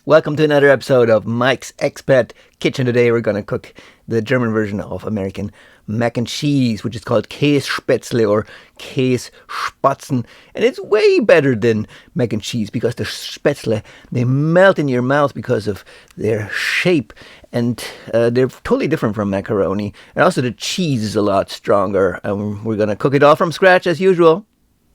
Welcome to another episode of Mike's Expat Kitchen. Today we're going to cook the German version of American mac and cheese, which is called Käsespätzle or Kässpatzn. And it's way better than mac and cheese because the spätzle, they melt in your mouth because of their shape. And they're totally different from macaroni. And also the cheese is a lot stronger. We're going to cook it all from scratch as usual.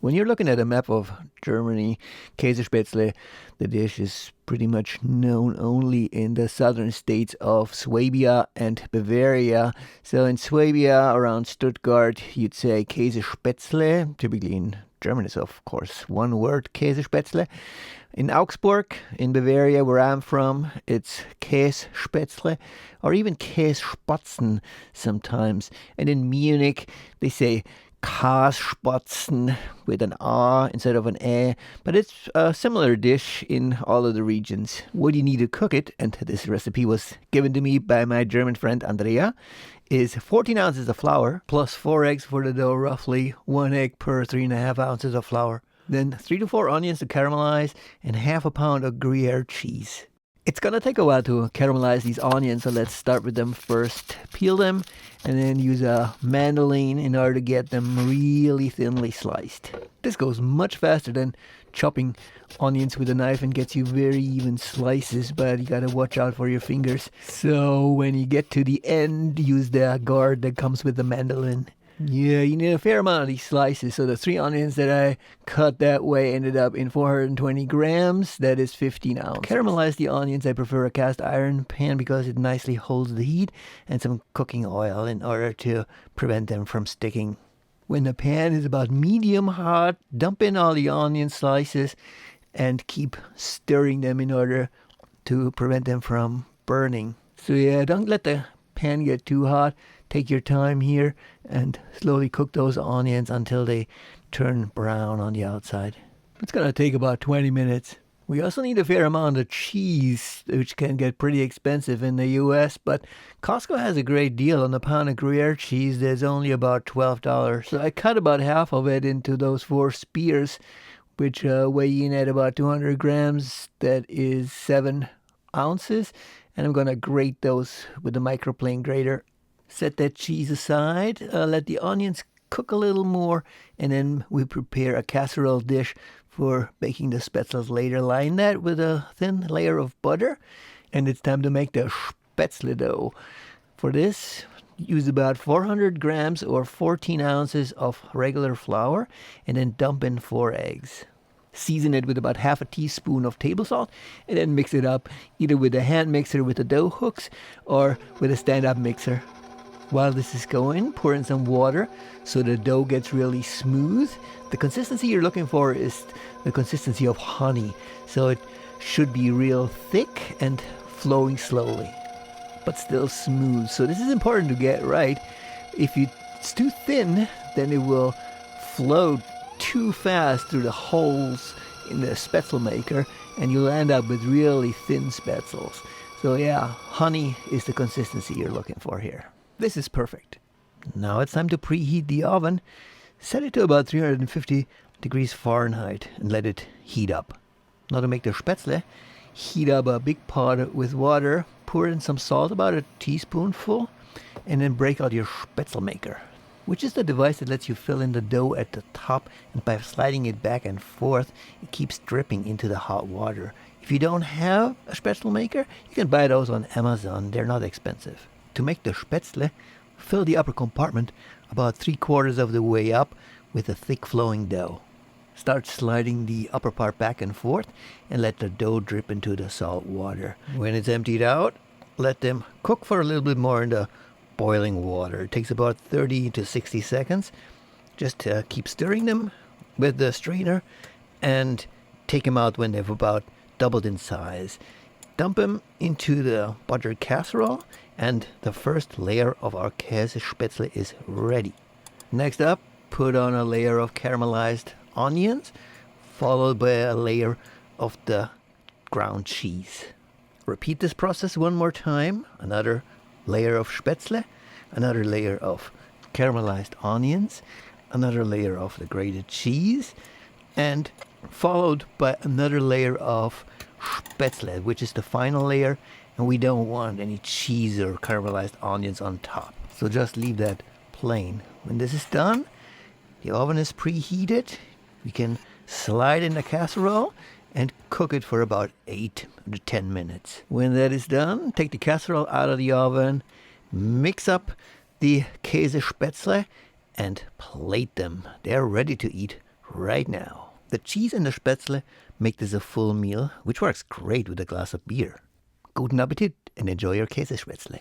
When you're looking at a map of Germany, Käsespätzle, the dish is pretty much known only in the southern states of Swabia and Bavaria. So in Swabia, around Stuttgart, you'd say Käsespätzle. Typically in German is, of course, one word, Käsespätzle. In Augsburg, in Bavaria, where I'm from, it's Kässpätzle or even Kässpatzn sometimes. And in Munich, they say Kasspatzn with an A instead of an E, but it's a similar dish in all of the regions. What you need to cook it, and this recipe was given to me by my German friend Andrea, is 14 ounces of flour plus 4 eggs for the dough, roughly 1 egg per 3.5 ounces of flour. Then 3 to 4 onions to caramelize and half a pound of Gruyere cheese. It's going to take a while to caramelize these onions, so let's start with them first. Peel them and then use a mandolin in order to get them really thinly sliced. This goes much faster than chopping onions with a knife and gets you very even slices, but you got to watch out for your fingers. So when you get to the end, use the guard that comes with the mandolin. Yeah, you need a fair amount of these slices. So the 3 onions that I cut that way ended up in 420 grams. That is 15 ounces. To caramelize the onions, I prefer a cast iron pan because it nicely holds the heat, and some cooking oil in order to prevent them from sticking. When the pan is about medium hot, dump in all the onion slices and keep stirring them in order to prevent them from burning. So yeah, don't let the pan get too hot. Take your time here and slowly cook those onions until they turn brown on the outside. It's going to take about 20 minutes. We also need a fair amount of cheese, which can get pretty expensive in the US, but Costco has a great deal on a pound of Gruyere cheese. There's only about $12. So I cut about half of it into those 4 spears, which weigh in at about 200 grams. That is 7 ounces. And I'm going to grate those with the microplane grater. Set that cheese aside, let the onions cook a little more, and then we prepare a casserole dish for baking the spätzles later. Line that with a thin layer of butter, and it's time to make the spätzle dough. For this, use about 400 grams or 14 ounces of regular flour, and then dump in 4 eggs. Season it with about half a teaspoon of table salt, and then mix it up either with a hand mixer with the dough hooks or with a stand-up mixer. While this is going, pour in some water so the dough gets really smooth. The consistency you're looking for is the consistency of honey, so it should be real thick and flowing slowly, but still smooth. So this is important to get right. If it's too thin, then it will flow too fast through the holes in the spätzle maker, and you'll end up with really thin spätzles. So yeah, honey is the consistency you're looking for here. This is perfect. Now it's time to preheat the oven. Set it to about 350 degrees Fahrenheit and let it heat up. Now to make the spätzle, heat up a big pot with water, pour in some salt, about a teaspoonful, and then break out your spätzle maker, which is the device that lets you fill in the dough at the top, and by sliding it back and forth, it keeps dripping into the hot water. If you don't have a spätzle maker, you can buy those on Amazon. They're not expensive. To make the spätzle, fill the upper compartment about 3/4 of the way up with a thick flowing dough. Start sliding the upper part back and forth and let the dough drip into the salt water. When it's emptied out, let them cook for a little bit more in the boiling water. It takes about 30 to 60 seconds. Just keep stirring them with the strainer and take them out when they've about doubled in size. Dump them into the buttered casserole, and the first layer of our Käsespätzle is ready. Next up, put on a layer of caramelized onions, followed by a layer of the ground cheese. Repeat this process one more time. Another layer of spätzle, another layer of caramelized onions, another layer of the grated cheese, and followed by another layer of Spätzle, which is the final layer, and we don't want any cheese or caramelized onions on top. So just leave that plain. When this is done, the oven is preheated. We can slide in the casserole and cook it for about 8 to 10 minutes. When that is done, take the casserole out of the oven, mix up the Käsespätzle and plate them. They're ready to eat right now. The cheese and the Spätzle make this a full meal, which works great with a glass of beer. Guten Appetit and enjoy your Käsespätzle.